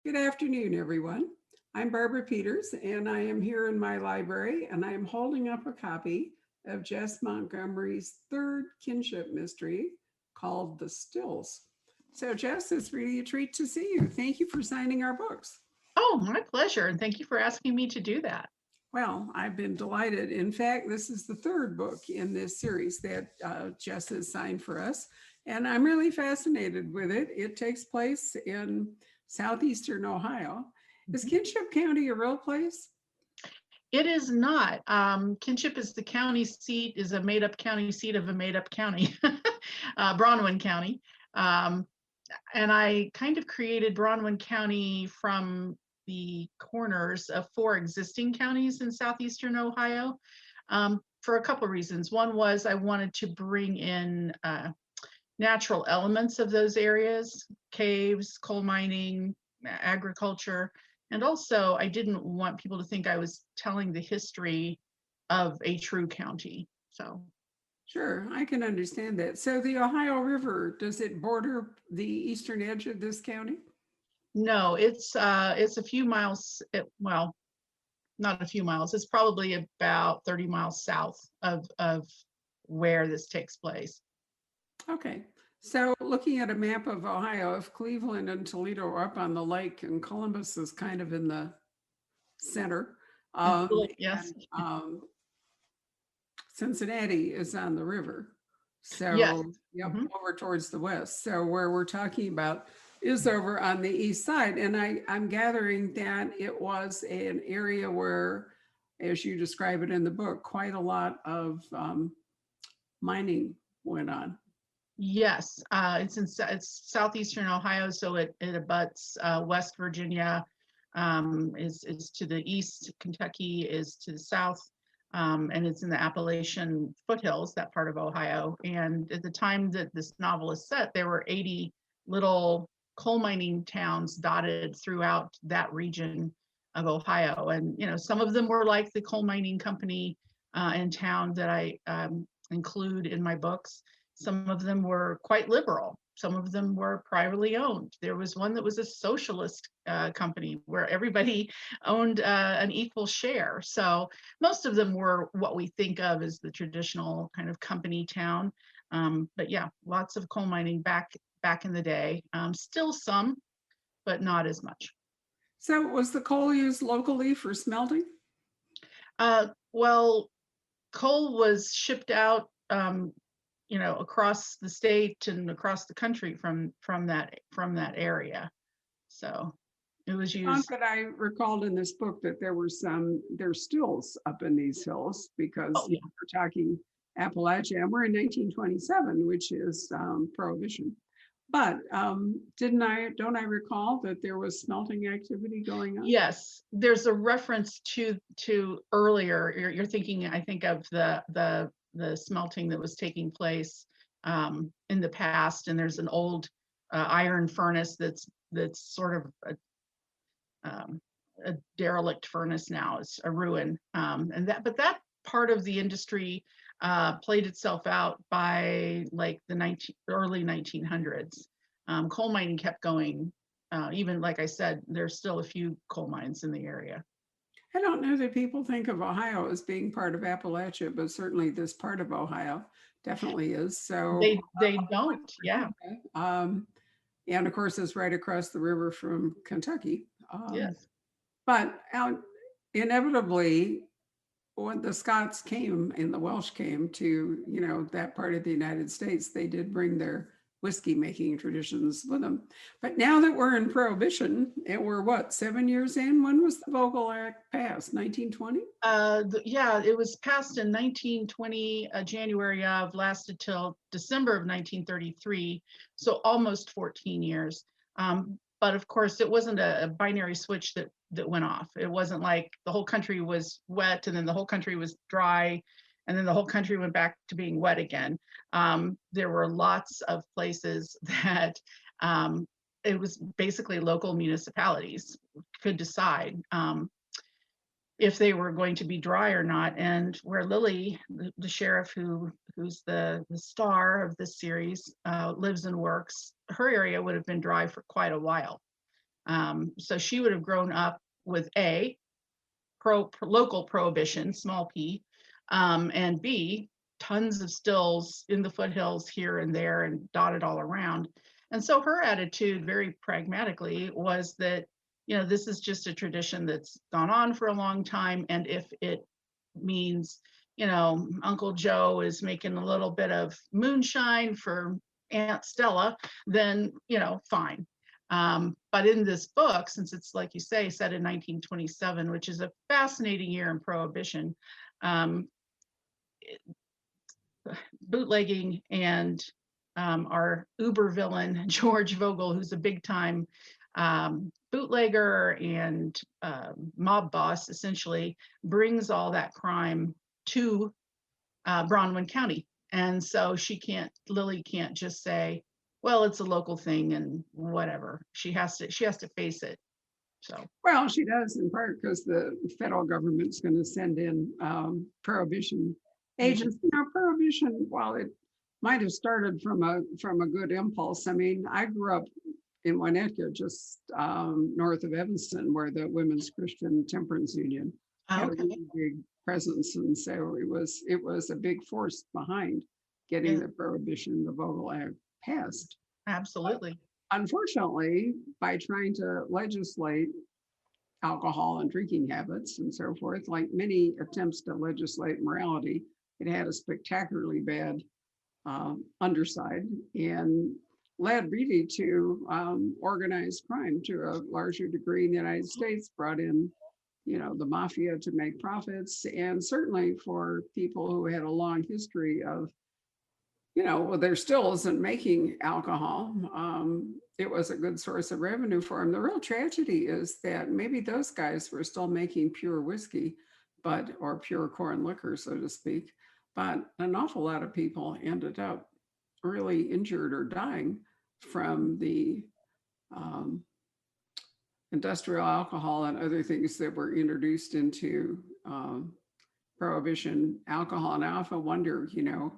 Good afternoon, everyone. I'm Barbara Peters, and I am here in my library, and I am holding up a copy of Jess Montgomery's third kinship mystery called The Stills. So, Jess, it's really a treat to see you. Thank you for signing our books. Oh, my pleasure. And thank you for asking me to do that. Well, I've been delighted. In fact, this is the third book in this series that Jess has signed for us, and I'm really fascinated with it. It takes place in southeastern Ohio. Is Mhm. Kinship County a real place? It is not. Kinship is the county seat, is a made up county seat of a made up county, Bronwyn County. Um, and I kind of created Bronwyn County from the corners of four existing counties in southeastern Ohio for a couple of reasons. One was I wanted to bring in natural elements of those areas, caves, coal mining, agriculture. And also, I didn't want people to think I was telling the history of a true county. So, Sure, I can understand that. So, the Ohio River, does it border the eastern edge of this county? no, it's a few miles, well, not a few miles, it's probably about 30 miles south of where this takes place. Okay. So, looking at a map of Ohio, if Cleveland and Toledo are up on the lake and Columbus is kind of in the center, Yes. and Cincinnati is on the river. Yes. So, yep, Mhm. over towards the west. So, where we're talking about is over on the east side. And I'm gathering that it was an area where, as you describe it in the book, quite a lot of mining went on. Yes, it's southeastern Ohio, so it abuts West Virginia, is to the east. Kentucky is to the south, and it's in the Appalachian foothills, that part of Ohio. And at the time that this novel is set, there were 80 little coal mining towns dotted throughout that region of Ohio. And some of them were like the coal mining company in town that I include in my books. Some of them were quite liberal. Some of them were privately owned. There was one that was a socialist company where everybody owned an equal share. So most of them were what we think of as the traditional kind of company town. But yeah, lots of coal mining back in the day. Still some, but not as much. So, was the coal used locally for smelting? Well, coal was shipped out across the state and across the country from that area. So it was Not used. that I recalled in this book that there's stills up in these hills because Oh yeah. we're talking Appalachia and we're in 1927, which is prohibition. But don't I recall that there was smelting activity going on? Yes, there's a reference to earlier. You're thinking, I think, of the smelting that was taking place in the past, and there's an old iron furnace that's sort of a derelict furnace now. It's a ruin, but that part of the industry played itself out by like the early 1900s. Coal mining kept going. Even like I said, there's still a few coal mines in the area. I don't know that people think of Ohio as being part of Appalachia, but certainly this part of Ohio definitely is. So, They don't. Yeah. okay. And of course, it's right across the river from Kentucky. Yes. But inevitably, when the Scots came and the Welsh came to, that part of the United States, they did bring their whiskey making traditions with them. But now that we're in Prohibition, and we're what, 7 years in? When was the Vogel Act passed? 1920? Yeah, it was passed in 1920, January of, lasted till December of 1933, so almost 14 years. But of course, it wasn't a binary switch that went off. It wasn't like the whole country was wet and then the whole country was dry, and then the whole country went back to being wet again. There were lots of places that it was basically local municipalities could decide. If they were going to be dry or not. And where Lily, the sheriff who's the star of this series, lives and works, her area would have been dry for quite a while. So she would have grown up with local prohibition, small p, and B, tons of stills in the foothills here and there and dotted all around. And so her attitude, very pragmatically, was that, this is just a tradition that's gone on for a long time. And if it means, Uncle Joe is making a little bit of moonshine for Aunt Stella, then, fine. But in this book, since it's, like you say, set in 1927, which is a fascinating year in Prohibition, um, bootlegging and our uber villain, George Vogel, who's a big time bootlegger and mob boss, essentially brings all that crime to Bronwyn County. And so Lily can't just say, well, it's a local thing and whatever. She has to face it. So, Well, she does in part because the federal government's going to send in prohibition agents. Prohibition, while it might have started from a good impulse. I mean, I grew up in Winnetka, just north of Evanston, where the Women's Christian Temperance Union had a okay. really big presence, and so it was a big force behind getting Yeah, the prohibition, the Vogel Act passed. absolutely. Unfortunately, by trying to legislate alcohol and drinking habits and so forth, like many attempts to legislate morality, it had a spectacularly bad underside and led really to organized crime to a larger degree in the United States, brought in, the mafia to make profits, and certainly for people who had a long history of, well, there still isn't making alcohol. It was a good source of revenue for them. The real tragedy is that maybe those guys were still making pure whiskey, or pure corn liquor, so to speak. But an awful lot of people ended up really injured or dying from the um, industrial alcohol and other things that were introduced into prohibition alcohol. And I often wonder,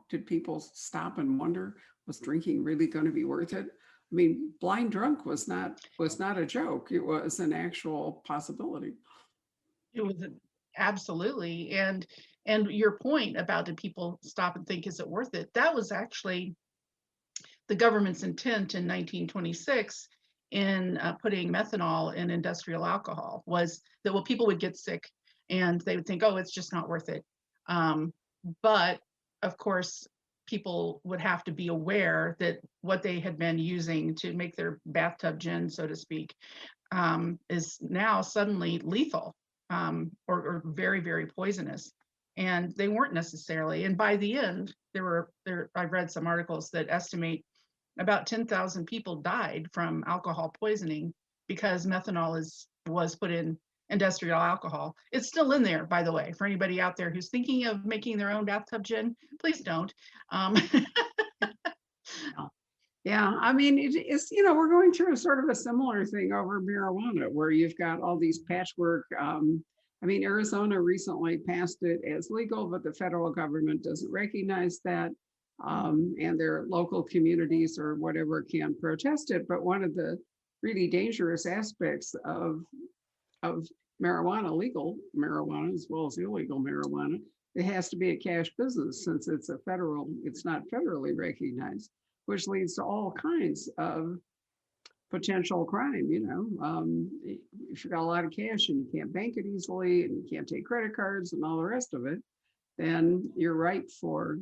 did people stop and wonder, was drinking really going to be worth it? I mean, blind drunk was not a joke. It was an actual possibility. It was absolutely. And your point about, did people stop and think, is it worth it? That was actually the government's intent in 1926 in putting methanol in industrial alcohol, was that, well, people would get sick and they would think, oh, it's just not worth it. But of course, people would have to be aware that what they had been using to make their bathtub gin, so to speak, is now suddenly lethal, or very, very poisonous. And they weren't necessarily. And by the end, I've read some articles that estimate about 10,000 people died from alcohol poisoning because methanol was put in industrial alcohol. It's still in there, by the way, for anybody out there who's thinking of making their own bathtub gin, please don't. Yeah, I mean, it's, we're going through a sort of a similar thing over marijuana, where you've got all these patchwork. I mean, Arizona recently passed it as legal, but the federal government doesn't recognize that. And their local communities or whatever can protest it. But one of the really dangerous aspects of marijuana, legal marijuana as well as illegal marijuana, it has to be a cash business since it's not federally recognized, which leads to all kinds of potential crime. If you've got a lot of cash and you can't bank it easily and you can't take credit cards and all the rest of it, then you're ripe for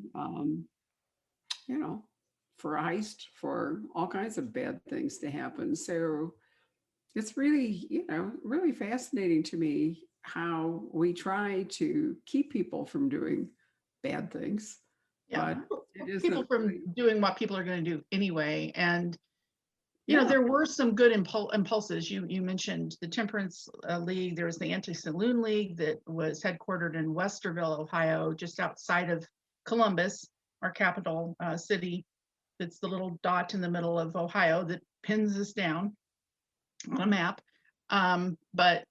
for a heist, for all kinds of bad things to happen. So it's really, really fascinating to me how we try to keep people from doing bad things, Yeah, but it people isn't from really, doing what people are going to do anyway. And yeah. there were some good impulses. You mentioned the Temperance League. There was the Anti-Saloon League that was headquartered in Westerville, Ohio, just outside of Columbus, our capital city. It's the little dot in the middle of Ohio that pins us down on a map. But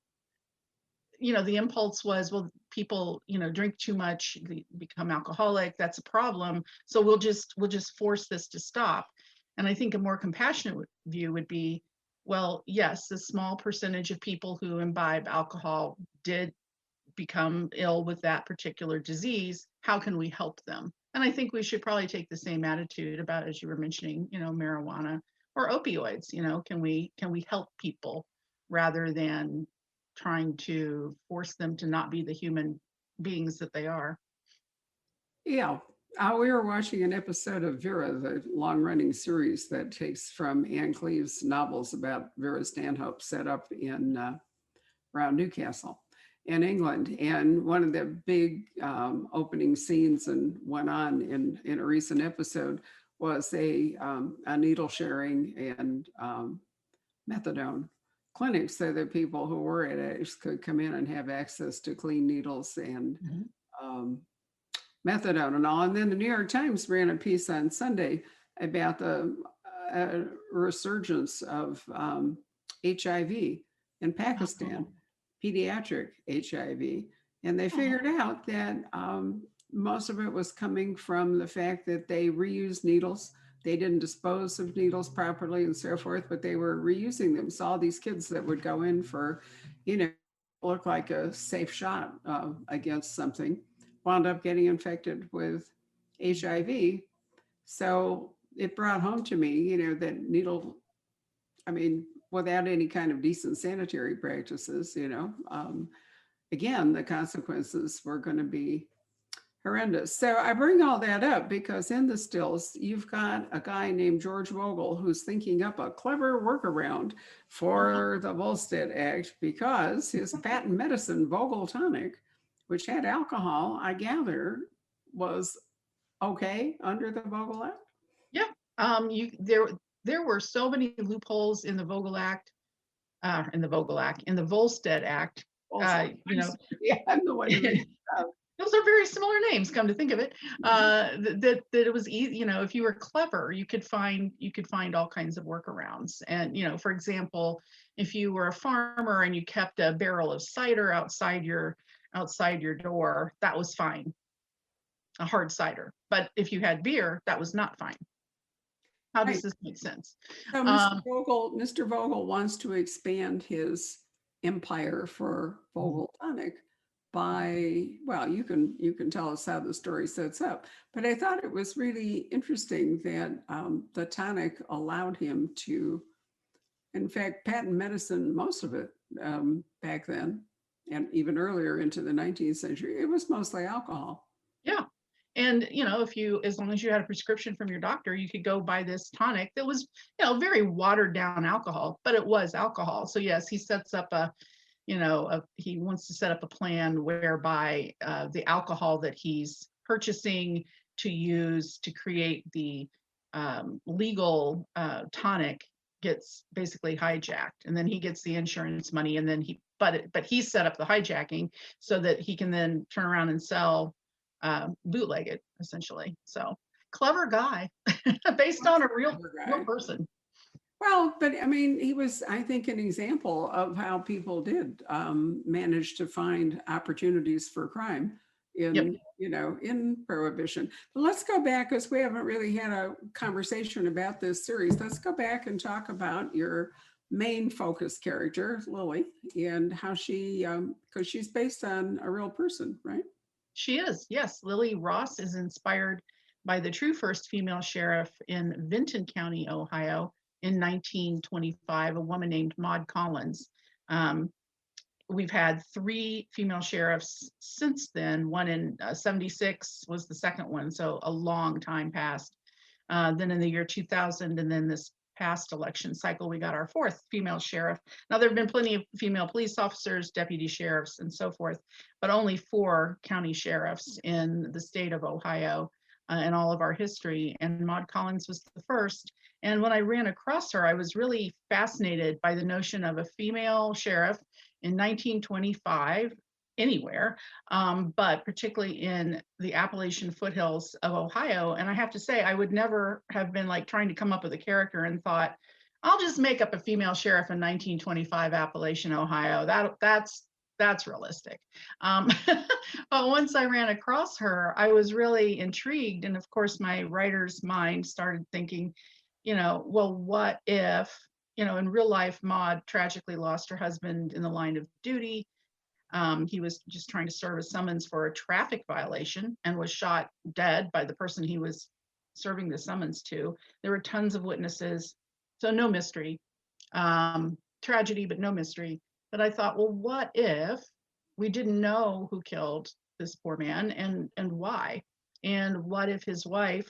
the impulse was, well, people, drink too much, become alcoholic. That's a problem. So we'll just force this to stop. And I think a more compassionate view would be, well, yes, a small percentage of people who imbibe alcohol did become ill with that particular disease. How can we help them? And I think we should probably take the same attitude about, as you were mentioning, marijuana or opioids. Can we help people rather than trying to force them to not be the human beings that they are? Yeah. We were watching an episode of Vera, the long running series that takes from Anne Cleeve's novels about Vera Stanhope, set up in around Newcastle in England. And one of the big opening scenes and went on in a recent episode was a needle sharing and methadone clinic, so that people who were at addicts could come in and have access to clean needles and Mhm. um, methadone and all. And then the New York Times ran a piece on Sunday about the resurgence of HIV in Pakistan, Oh, pediatric HIV. And they figured out that most of it was coming from the fact that they reused needles. They didn't dispose of needles properly and so forth, but they were reusing them. So all these kids that would go in for, look like a safe shot against something, wound up getting infected with HIV. So it brought home to me, that needle, I mean, without any kind of decent sanitary practices, again, the consequences were going to be horrendous. So I bring all that up because in the stills, you've got a guy named George Vogel who's thinking up a clever workaround for the Volstead Act, because his patent medicine, Vogel Tonic, which had alcohol, I gather, was okay under the Vogel Act. yeah. There were so many loopholes in the Vogel Act, in the Volstead Act. Also, Uh, you know, yeah, I'm the one who made it up. those are very similar names, come to think of it. That it was easy, if you were clever, you could find all kinds of workarounds. And for example, if you were a farmer and you kept a barrel of cider outside your door, that was fine, a hard cider. But if you had beer, that was not fine. How does Right. this make sense? So Um, Mr. Vogel wants to expand his empire for Vogel Tonic by, well, you can tell us how the story sets up. But I thought it was really interesting that the tonic allowed him to, in fact, patent medicine, most of it back then, and even earlier into the 19th century, it was mostly alcohol. yeah. And as long as you had a prescription from your doctor, you could go buy this tonic that was, very watered down alcohol, but it was alcohol. So yes, he sets up he wants to set up a plan whereby the alcohol that he's purchasing to use to create the legal tonic gets basically hijacked, and then he gets the insurance money, and then he set up the hijacking so that he can then turn around and sell bootleg it essentially. So clever guy, based on a real person. Well, but I mean, he was, I think, an example of how people did manage to find opportunities for crime Yep. in Prohibition. But let's go back, because we haven't really had a conversation about this series. Let's go back and talk about your main focus character, Lily, and how she, because she's based on a real person, right? She is, yes. Lily Ross is inspired by the true first female sheriff in Vinton County, Ohio in 1925, a woman named Maud Collins. Um, we've had three female sheriffs since then. One in 76 was the second one, so a long time passed. Then in the year 2000, and then this past election cycle, we got our fourth female sheriff. Now, there have been plenty of female police officers, deputy sheriffs, and so forth, but only four county sheriffs in the state of Ohio in all of our history. And Maud Collins was the first. And when I ran across her, I was really fascinated by the notion of a female sheriff in 1925 anywhere, but particularly in the Appalachian foothills of Ohio. And I have to say, I would never have been like trying to come up with a character and thought, I'll just make up a female sheriff in 1925 Appalachian, Ohio. That's realistic. But once I ran across her, I was really intrigued. And of course, my writer's mind started thinking, well, what if in real life, Maud tragically lost her husband in the line of duty. He was just trying to serve a summons for a traffic violation and was shot dead by the person he was serving the summons to. There were tons of witnesses, so no mystery. Tragedy, but no mystery. But I thought, well, what if we didn't know who killed this poor man and why? And what if his wife,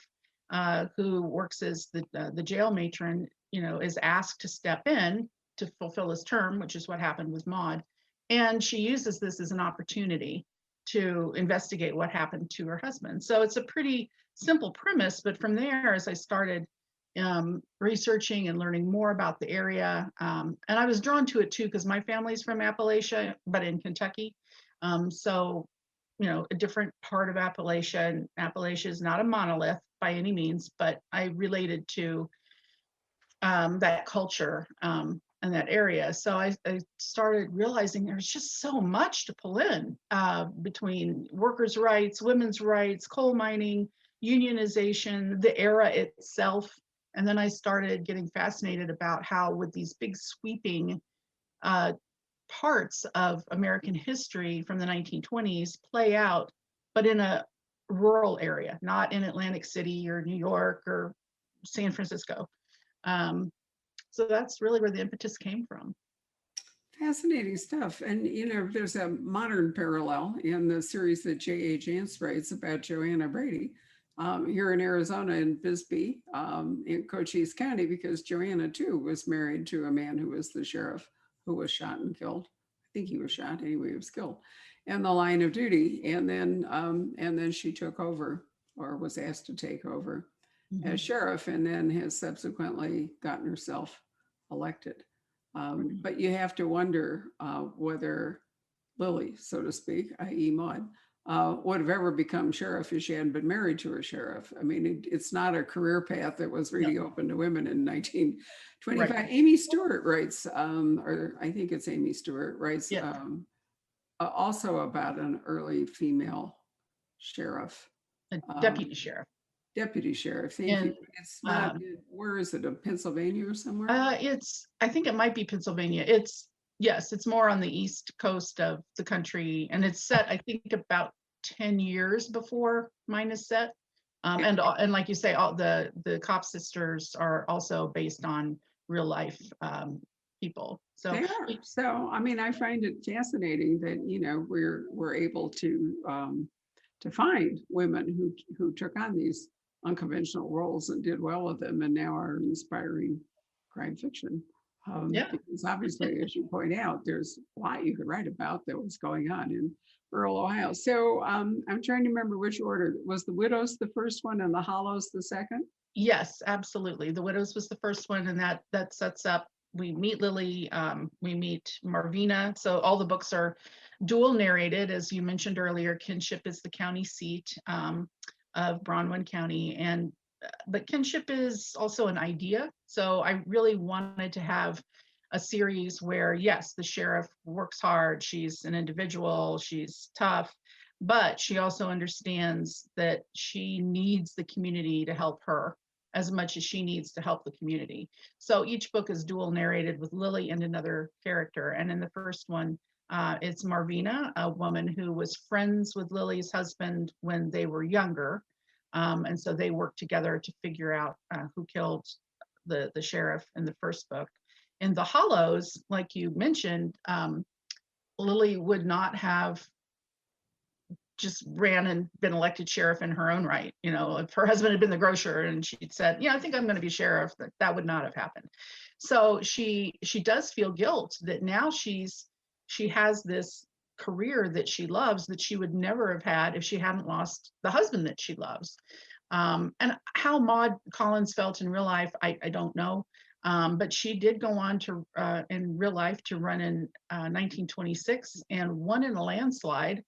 who works as the jail matron, is asked to step in to fulfill his term, which is what happened with Maud, and she uses this as an opportunity to investigate what happened to her husband. So it's a pretty simple premise, but from there, as I started researching and learning more about the area, and I was drawn to it too because my family's from Appalachia, but in Kentucky. So, a different part of Appalachia, and Appalachia is not a monolith by any means, but I related to that culture and that area. So I started realizing there's just so much to pull in between workers' rights, women's rights, coal mining, unionization, the era itself. And then I started getting fascinated about how would these big sweeping parts of American history from the 1920s play out, but in a rural area, not in Atlantic City or New York or San Francisco. So that's really where the impetus came from. Fascinating stuff. And, there's a modern parallel in the series that J.A. Jance writes about Joanna Brady here in Arizona in Bisbee in Cochise County, because Joanna, too, was married to a man who was the sheriff who was shot and killed. I think he was shot. Anyway, he was killed in the line of duty. And then she took over, or was asked to take over as sheriff, and then has subsequently gotten herself elected. But you have to wonder whether Lily, so to speak, i.e. Maud, would have ever become sheriff if she hadn't been married to a sheriff. I mean, it's not a career path that was really open to women in 1925. Right. Amy Stewart writes, or I think it's Amy Stewart writes also about an early female sheriff. A deputy sheriff. Deputy sheriff. Thank you. It's not. Where is it? In Pennsylvania or somewhere? I think it might be Pennsylvania. It's more on the east coast of the country, and it's set, I think, about 10 years before mine is set. And like you say, all the Cop sisters are also based on real life people. So they are. So I mean, I find it fascinating that we're able to find women who took on these unconventional roles and did well with them, and now are inspiring crime fiction. Because obviously, as you point out, there's a lot you could write about that was going on in rural Ohio. So I'm trying to remember which order. Was The Widows the first one and The Hollows the second? Yes, absolutely. The Widows was the first one, and that sets up, we meet Lily, we meet Marvina. So all the books are dual narrated. As you mentioned earlier, Kinship is the county seat of Bronwyn County, but kinship is also an idea. So I really wanted to have a series where, yes, the sheriff works hard, she's an individual, she's tough, but she also understands that she needs the community to help her as much as she needs to help the community. So each book is dual narrated with Lily and another character. And in the first one, it's Marvina, a woman who was friends with Lily's husband when they were younger. And so they worked together to figure out who killed the sheriff in the first book. In The Hollows, like you mentioned, Lily would not have just ran and been elected sheriff in her own right. If her husband had been the grocer and she'd said, I think I'm going to be sheriff, that would not have happened. So she does feel guilt that now she has this career that she loves that she would never have had if she hadn't lost the husband that she loves. And how Maud Collins felt in real life, I don't know. But she did go on to, in real life, to run in 1926 and won in a landslide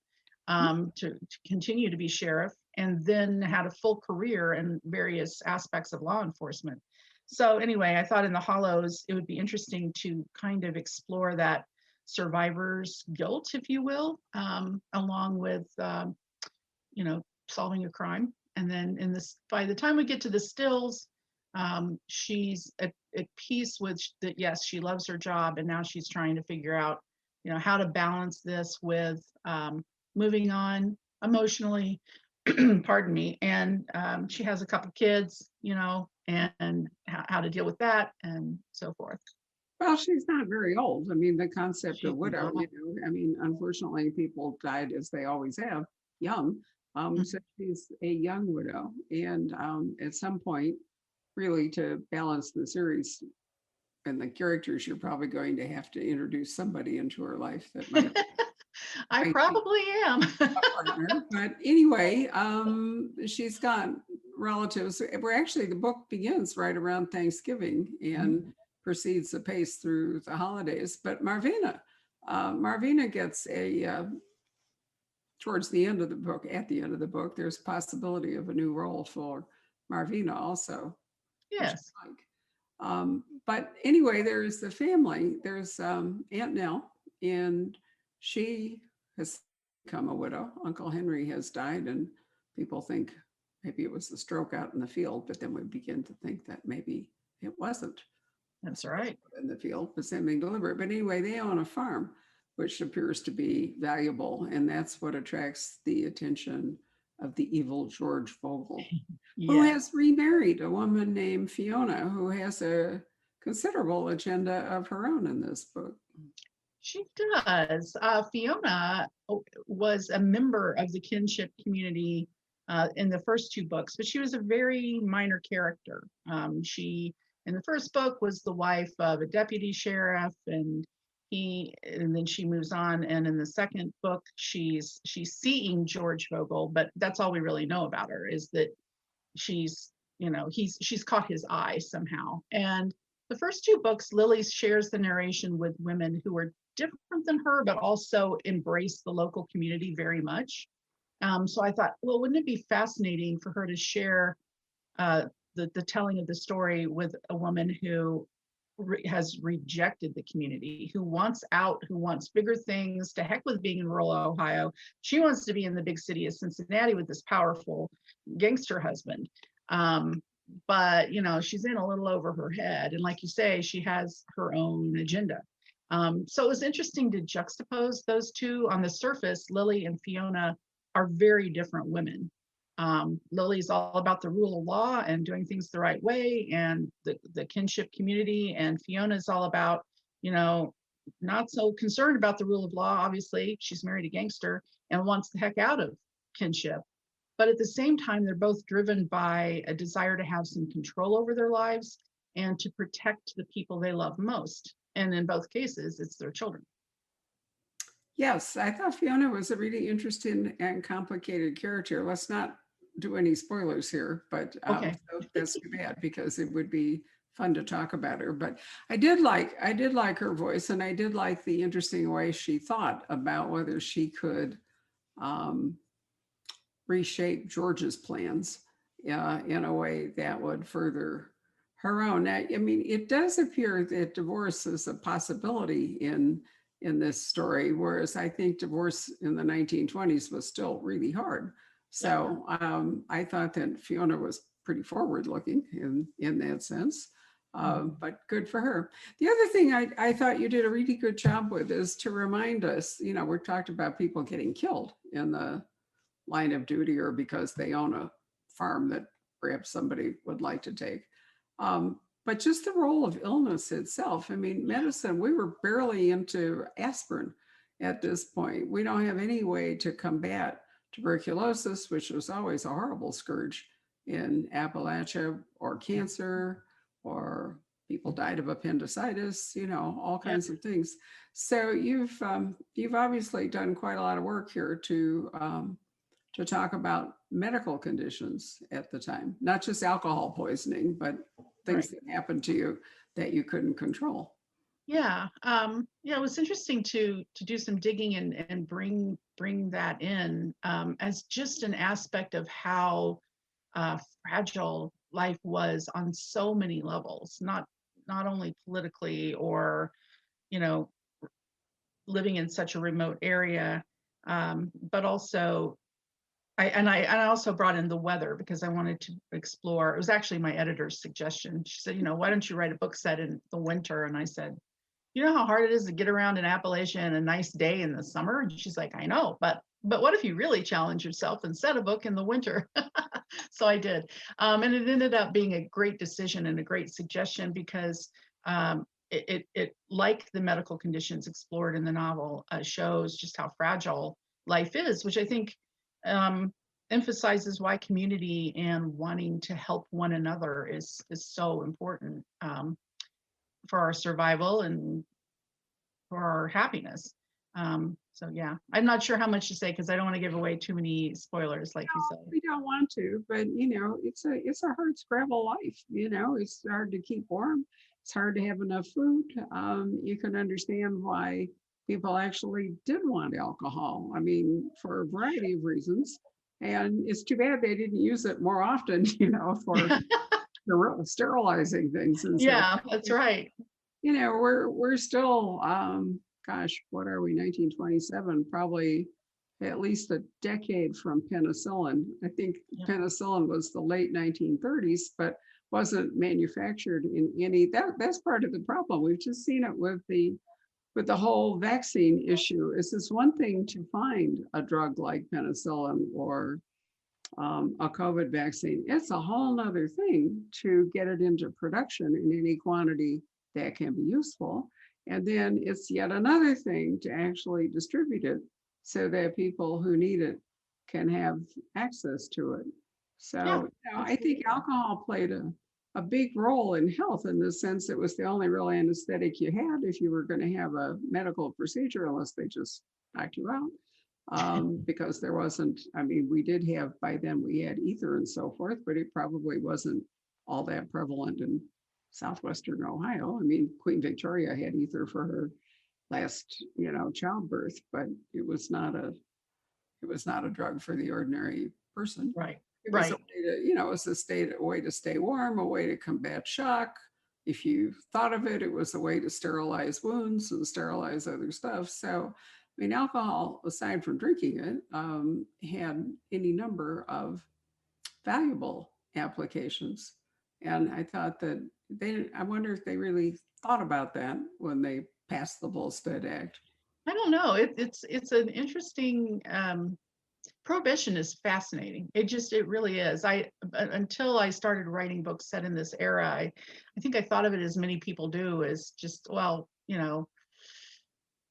to continue to be sheriff, and then had a full career in various aspects of law enforcement. So anyway, I thought in The Hollows, it would be interesting to kind of explore that survivor's guilt, if you will, along with, solving a crime. And then by the time we get to the stills, She's at peace with that. Yes, she loves her job, and now she's trying to figure out, how to balance this with moving on emotionally. Pardon me. And she has a couple kids, and how to deal with that and so forth. Well, she's not very old. I mean, the concept of She's widow, not. I mean, unfortunately, people died as they always have, young. So Mhm. she's a young widow. And at some point, really to balance the series and the characters, you're probably going to have to introduce somebody into her life that I might be probably am. a partner. But anyway, she's got relatives. Where actually the book begins right around Thanksgiving and proceeds apace through the holidays. But Marvina gets towards the end of the book, at the end of the book, there's possibility of a new role for Marvina also, which Yes. I like. But anyway, there's the family. There's Aunt Nell, and she has become a widow. Uncle Henry has died, and people think maybe it was the stroke out in the field, but then we begin to think that maybe it wasn't That's right. in the field, but something deliberate. But anyway, they own a farm, which appears to be valuable, and that's what attracts the attention of the evil George Vogel, who Yes. has remarried a woman named Fiona, who has a considerable agenda of her own in this book. She does. Fiona was a member of the kinship community in the first two books, but she was a very minor character. She, in the first book, was the wife of a deputy sheriff, and then she moves on. And in the second book, she's seeing George Vogel, but that's all we really know about her, is that she's she's caught his eye somehow. And the first two books, Lily shares the narration with women who are different than her but also embrace the local community very much. So I thought, well, wouldn't it be fascinating for her to share uh, the telling of the story with a woman who has rejected the community, who wants out, who wants bigger things, to heck with being in rural Ohio. She wants to be in the big city of Cincinnati with this powerful gangster husband. Um, but she's in a little over her head. And like you say, she has her own agenda. So it was interesting to juxtapose those two. On the surface, Lily and Fiona are very different women. Lily's all about the rule of law and doing things the right way and the kinship community. And Fiona's all about, not so concerned about the rule of law. Obviously, she's married a gangster and wants the heck out of kinship. But at the same time, they're both driven by a desire to have some control over their lives and to protect the people they love most. And in both cases, it's their children. Yes, I thought Fiona was a really interesting and complicated character. Let's not do any spoilers here, but Okay. so that's too bad because it would be fun to talk about her. But I did like her voice, and I did like the interesting way she thought about whether she could um, reshape George's plans in a way that would further her own. I mean, it does appear that divorce is a possibility in this story, whereas I think divorce in the 1920s was still really hard. Yeah. So I thought that Fiona was pretty forward looking in that sense. But good for her. The other thing I thought you did a really good job with is to remind us, we're talked about people getting killed in the line of duty or because they own a farm that perhaps somebody would like to take. But just the role of illness itself. I mean, medicine, we were barely into aspirin at this point. We don't have any way to combat tuberculosis, which was always a horrible scourge in Appalachia, or cancer, or people died of appendicitis, all Yeah. kinds of things. So you've obviously done quite a lot of work here to talk about medical conditions at the time, not just alcohol poisoning, but things Right. that happened to you that you couldn't control. Yeah. Yeah, it was interesting to do some digging and bring that in as just an aspect of how fragile life was on so many levels, not only politically or you know living in such a remote area, but also I also brought in the weather because I wanted to explore. It was actually my editor's suggestion. She said, why don't you write a book set in the winter? And I said, you know how hard it is to get around in Appalachia in a nice day in the summer? And she's like, I know, but what if you really challenge yourself and set a book in the winter? So I did. And it ended up being a great decision and a great suggestion because it like the medical conditions explored in the novel, shows just how fragile life is, which I think um, emphasizes why community and wanting to help one another is so important for our survival and for our happiness. So yeah, I'm not sure how much to say because I don't want to give away too many spoilers, like you said. We don't want to, but it's a hard scrabble life. It's hard to keep warm. It's hard to have enough food. You can understand why people actually did want alcohol. I mean, for a variety of reasons. And it's too bad they didn't use it more often, for sterilizing things and so. Yeah, that's right. We're still, gosh, what are we, 1927, probably at least a decade from penicillin. I think Yeah. penicillin was the late 1930s, but wasn't manufactured in any, that's part of the problem. We've just seen it with the whole vaccine issue. It's one thing to find a drug like penicillin or a COVID vaccine. It's a whole nother thing to get it into production in any quantity that can be useful. And then it's yet another thing to actually distribute it so that people who need it can have access to it. Yeah, So I think absolutely. alcohol played a big role in health in the sense it was the only real anesthetic you had if you were going to have a medical procedure, unless they just knocked you out. Because there wasn't, I mean, we did have, by then we had ether and so forth, but it probably wasn't all that prevalent in southwestern Ohio. I mean, Queen Victoria had ether for her last, childbirth, but it was not a drug for the ordinary person. Right, It was a right. way to, it was a way to stay warm, a way to combat shock. If you thought of it, it was a way to sterilize wounds and sterilize other stuff. So, I mean, alcohol, aside from drinking it, had any number of valuable applications. And I thought that I wonder if they really thought about that when they passed the Volstead Act. I don't know. It's an interesting prohibition is fascinating. It really is. Until I started writing books set in this era, I think I thought of it as many people do as just, well,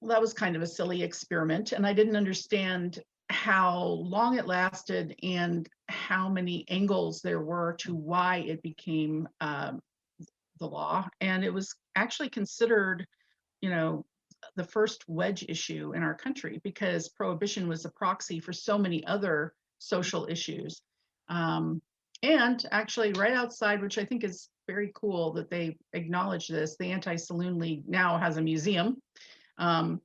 that was kind of a silly experiment. And I didn't understand how long it lasted and how many angles there were to why it became the law. And it was actually considered, you know, the first wedge issue in our country because prohibition was a proxy for so many other social issues. Um, and actually, right outside, which I think is very cool that they acknowledge this, the Anti Saloon League now has a museum. Um,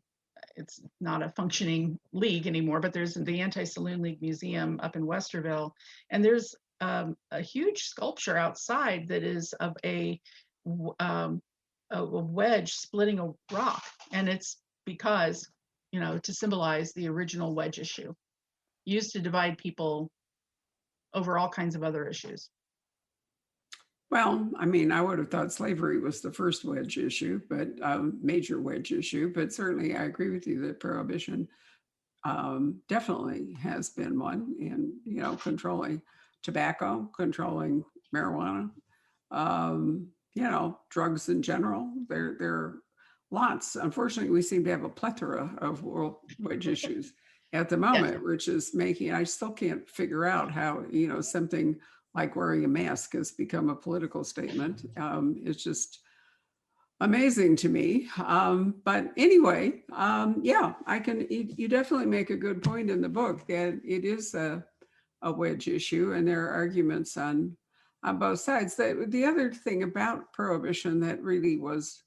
it's not a functioning league anymore, but there's the Anti Saloon League Museum up in Westerville. And there's a huge sculpture outside that is of um, a wedge splitting a rock. And it's because, to symbolize the original wedge issue used to divide people over all kinds of other issues. Well, I mean, I would have thought slavery was the first wedge issue, but major wedge issue. But certainly, I agree with you that prohibition definitely has been one in controlling tobacco, controlling marijuana, drugs in general. There are lots. Unfortunately, we seem to have a plethora of world wedge issues at the Yes. moment, which is making, I still can't figure out how, something like wearing a mask has become a political statement. It's just amazing to me. But anyway, yeah, you definitely make a good point in the book that it is a wedge issue and there are arguments on both sides. The other thing about prohibition that really was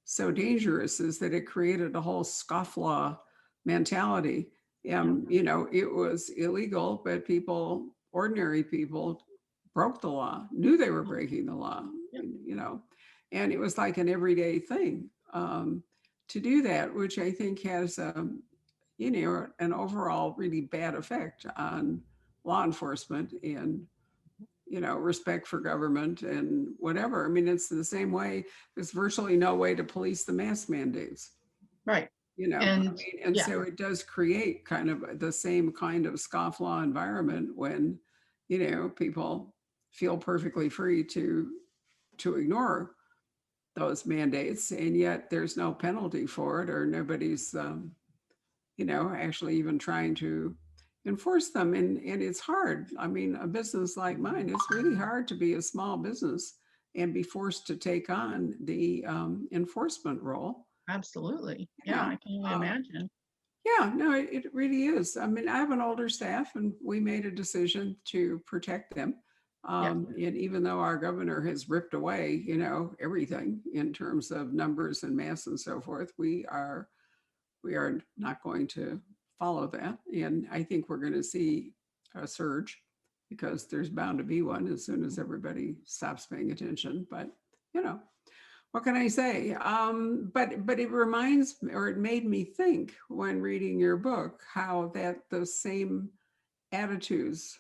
so dangerous is that it created a whole scofflaw mentality. It was illegal, but ordinary people broke the law, knew they were breaking the law, Yep. And it was like an everyday thing to do that, which I think has, an overall really bad effect on law enforcement and, respect for government and whatever. I mean, it's the same way. There's virtually no way to police the mask mandates, Right. I And mean, and yeah, so it does create kind of the same kind of scofflaw environment when, people feel perfectly free to ignore those mandates, and yet there's no penalty for it, or nobody's, actually even trying to enforce them. And it's hard. I mean, a business like mine, it's really hard to be a small business and be forced to take on the enforcement role. absolutely. You Yeah, know, I can only uh, imagine. yeah, no, it really is. I mean, I have an older staff, and we made a decision to protect them. Yes, And even though our governor has ripped away, everything in terms of numbers and mass and so forth, we are not going to follow that. And I think we're going to see a surge because there's bound to be one as soon as everybody stops paying attention. But, you know, what can I say? But it reminds me, or it made me think when reading your book, how that those same attitudes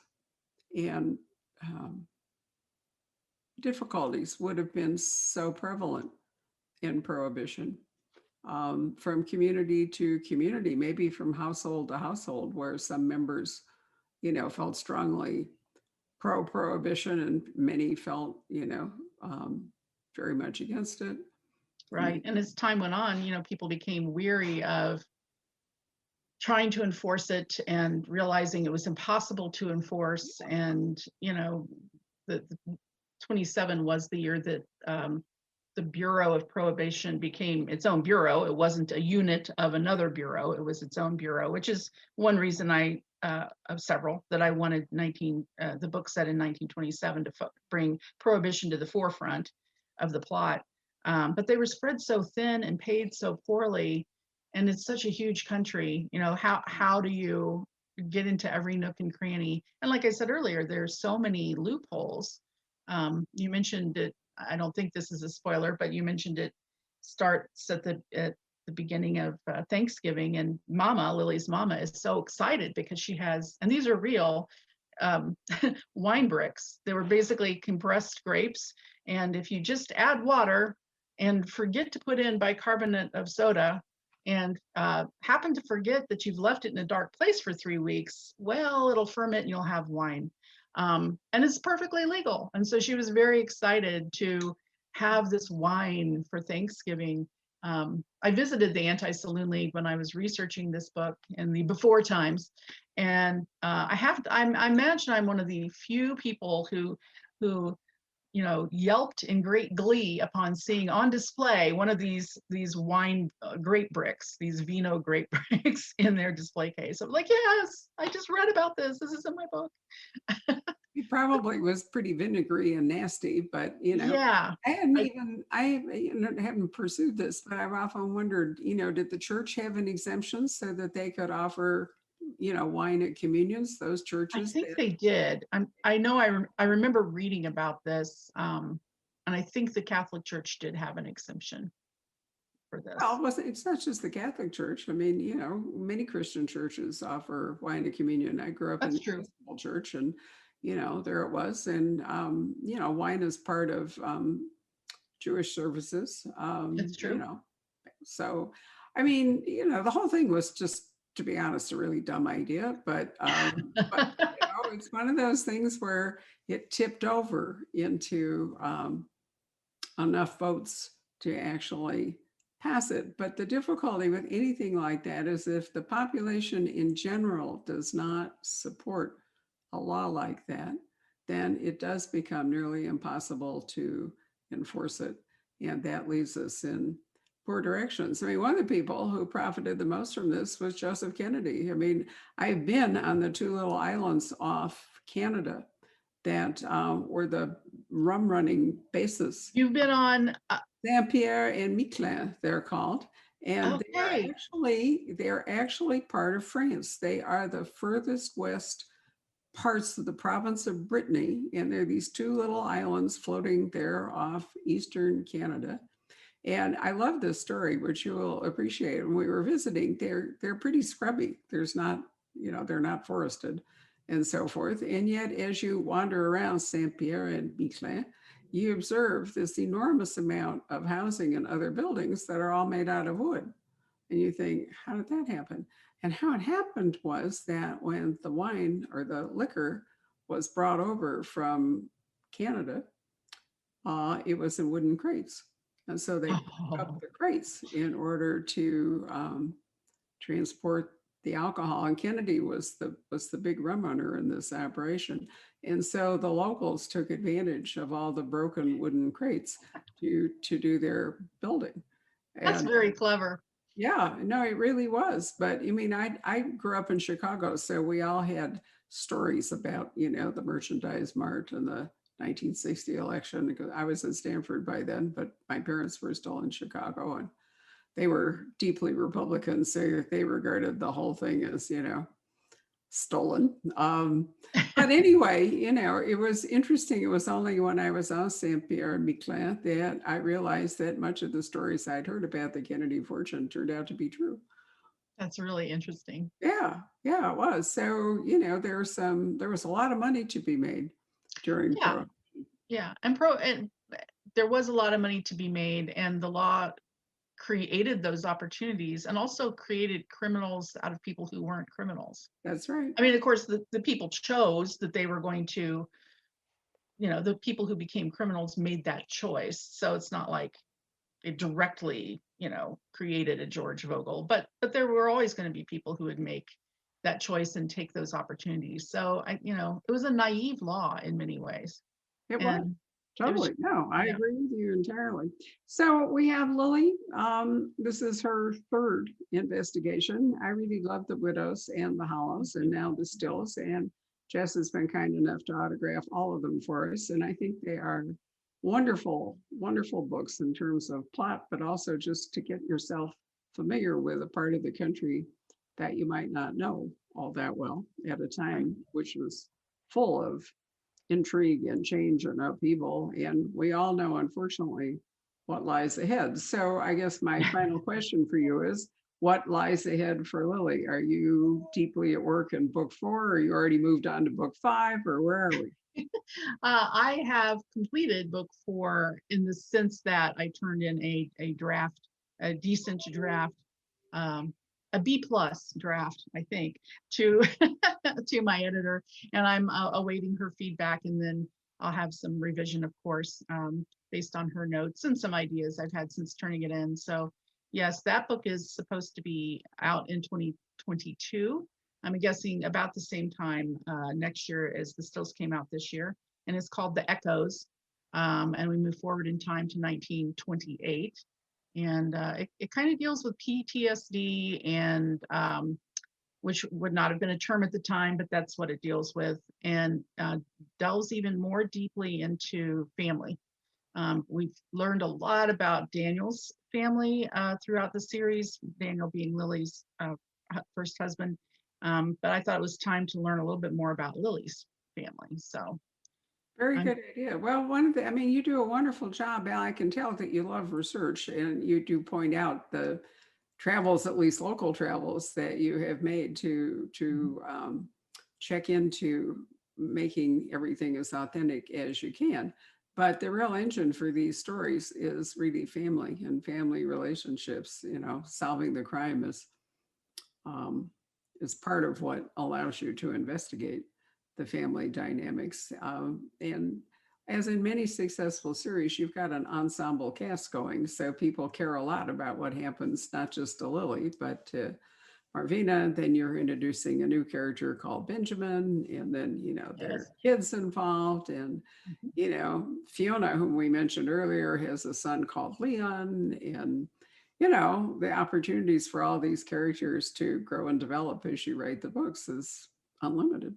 and difficulties would have been so prevalent in Prohibition, from community to community, maybe from household to household, where some members, felt strongly pro-prohibition and many felt, very much against it. right. And as time went on, people became weary of trying to enforce it and realizing it was impossible to enforce. And, the 27 was the year that the Bureau of Prohibition became its own bureau. It wasn't a unit of another bureau. It was its own bureau, which is one reason of several, that I wanted the book set in 1927 to bring prohibition to the forefront of the plot. But they were spread so thin and paid so poorly, and it's such a huge country. How do you get into every nook and cranny? And like I said earlier, there's so many loopholes. You mentioned it. I don't think this is a spoiler, but you mentioned it starts at the beginning of Thanksgiving, and Lily's mama, is so excited because she has, and these are real um, wine bricks. They were basically compressed grapes, and if you just add water and forget to put in bicarbonate of soda, and happen to forget that you've left it in a dark place for 3 weeks, well, it'll ferment and you'll have wine. And it's perfectly legal. And so she was very excited to have this wine for Thanksgiving. I visited the Anti-Saloon League when I was researching this book in the before times, and I imagine I'm one of the few people who yelped in great glee upon seeing on display one of these wine grape bricks, these vino grape bricks in their display case. I'm like, yes, I just read about this. This is in my book. It probably was pretty vinegary and nasty, but Yeah, I, haven't pursued this, but I've often wondered, did the church have an exemption so that they could offer, wine at communions, those I churches think that, they did. I remember reading about this, and I think the Catholic Church did have an exemption for well, this. it's not just the Catholic Church. I mean, many Christian churches offer wine at communion. I grew up in That's the true. Episcopal Church, and, there it was. And, wine is part of Jewish services, It's true. So, I mean, the whole thing was just, to be honest, a really dumb idea, but it's one of those things where it tipped over into enough votes to actually pass it. But the difficulty with anything like that is if the population in general does not support a law like that, then it does become nearly impossible to enforce it. And that leaves us in poor directions. I mean, one of the people who profited the most from this was Joseph Kennedy. I mean, I've been on the two little islands off Canada that were the rum running bases. You've been on, Saint-Pierre and Miquelon, they're called. And okay. they're actually part of France. They are the furthest west parts of the province of Brittany. And there are these two little islands floating there off eastern Canada. And I love this story, which you will appreciate. When we were visiting, they're pretty scrubby. There's not, they're not forested. and so forth. And yet, as you wander around Saint Pierre and Miquelon, you observe this enormous amount of housing and other buildings that are all made out of wood. And you think, how did that happen? And how it happened was that when the wine or the liquor was brought over from Canada, it was in wooden crates. And so they picked up Oh, the crates in order to transport the alcohol. And Kennedy was the big rum runner in this operation. And so the locals took advantage of all the broken wooden crates to do their building. that's And very clever. yeah, no, it really was. But I mean, I grew up in Chicago, so we all had stories about, the Merchandise Mart and the 1960 election, because I was at Stanford by then, but my parents were still in Chicago, and they were deeply Republican, so they regarded the whole thing as, stolen. But anyway, it was interesting. It was only when I was on Saint Pierre and Miquelon that I realized that much of the stories I'd heard about the Kennedy fortune turned out to be true. That's really interesting. Yeah, yeah, it was. So, there was a lot of money to be made during Yeah, Pro. yeah. And there was a lot of money to be made, and the law created those opportunities and also created criminals out of people who weren't criminals. That's right. I mean, of course, the people chose that they were going to, the people who became criminals made that choice. So it's not like it directly, created a George Vogel, but there were always going to be people who would make that choice and take those opportunities. So it was a naive law in many ways. It was. And it was, Totally. No, I yeah. agree with you entirely. So we have Lily. This is her third investigation. I really love the Widows and the Hollows and now the Stills. And Jess has been kind enough to autograph all of them for us. And I think they are wonderful, wonderful books in terms of plot, but also just to get yourself familiar with a part of the country that you might not know all that well at a Right. time which was full of intrigue and change and upheaval. And we all know, unfortunately, what lies ahead. So I guess my final question for you is, what lies ahead for Lily? Are you deeply at work in book 4? Or you already moved on to book 5? Or where are we? I have completed book 4 in the sense that I turned in a draft, a decent draft, um, a B plus draft, I think, to to my editor, and I'm awaiting her feedback, and then I'll have some revision, of course, based on her notes and some ideas I've had since turning it in. So yes, that book is supposed to be out in 2022. I'm guessing about the same time next year as the stills came out this year, and it's called The Echoes. And we move forward in time to 1928. And it kind of deals with PTSD and which would not have been a term at the time, but that's what it deals with, and delves even more deeply into family. We've learned a lot about Daniel's family throughout the series, Daniel being Lily's first husband. But I thought it was time to learn a little bit more about Lily's family. So Very I'm good idea. Well, I mean, you do a wonderful job, Al. I can tell that you love research and you do point out the travels, at least local travels, that you have made to check into making everything as authentic as you can. But the real engine for these stories is really family and family relationships. Solving the crime um, is part of what allows you to investigate the family dynamics. And as in many successful series, you've got an ensemble cast going, so people care a lot about what happens, not just to Lily, but to Marvina. Then you're introducing a new character called Benjamin, and then, there yes. are kids involved. And, Mhm. Fiona, whom we mentioned earlier, has a son called Leon. And, the opportunities for all these characters to grow and develop as you write the books is unlimited.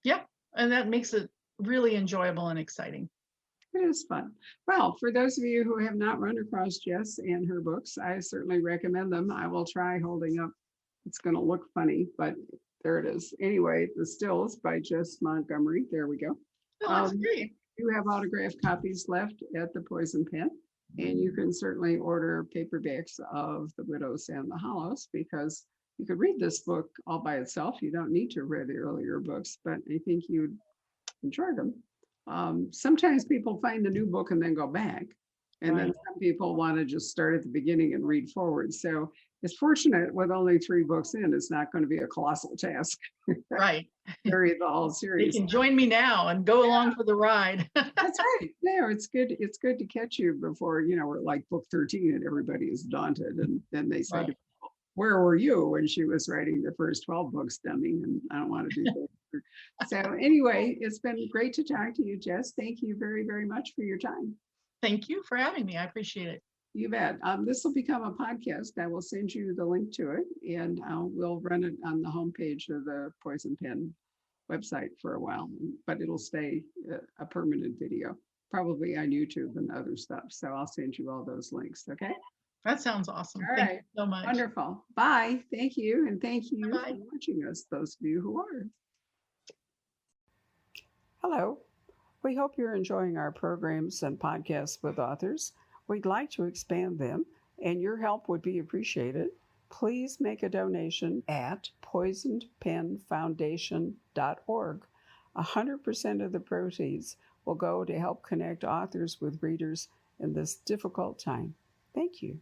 Yep, and that makes it really enjoyable and exciting. It is fun. Well, for those of you who have not run across Jess and her books, I certainly recommend them. I will try holding up. It's going to look funny, but there it is. Anyway, The Stills by Jess Montgomery. There we go. It looks Um, great. you have autographed copies left at the Poison Pen, and you can certainly order paperbacks of The Widows and the Hollows because you could read this book all by itself. You don't need to read the earlier books, but I think you'd enjoy them. Sometimes people find the new book and then go back. And then Right. some people want to just start at the beginning and read forward. So it's fortunate with only 3 books in, it's not going to be a colossal task Right. to read the whole They series. can join me now and go along for the ride. That's right. Yeah, it's good. It's good to catch you before, we're like book 13 and everybody is daunted. And then they say to Right. people, where were you when she was writing the first 12 books, dummy? And I don't want to do that. So anyway, it's been great to talk to you, Jess. Thank you very, very much for your time. Thank you for having me. I appreciate it. You bet. This will become a podcast. I will send you the link to it, and we'll run it on the homepage of the Poison Pen website for a while, but it'll stay a permanent video, probably on YouTube and other stuff. So I'll send you all those links. Okay. That sounds awesome. All Thank right. you so much. Wonderful. Bye. Thank you. And thank you Bye. for watching us, those of you who are. Hello. We hope you're enjoying our programs and podcasts with authors. We'd like to expand them, and your help would be appreciated. Please make a donation at poisonedpenfoundation.org. 100% of the proceeds will go to help connect authors with readers in this difficult time. Thank you.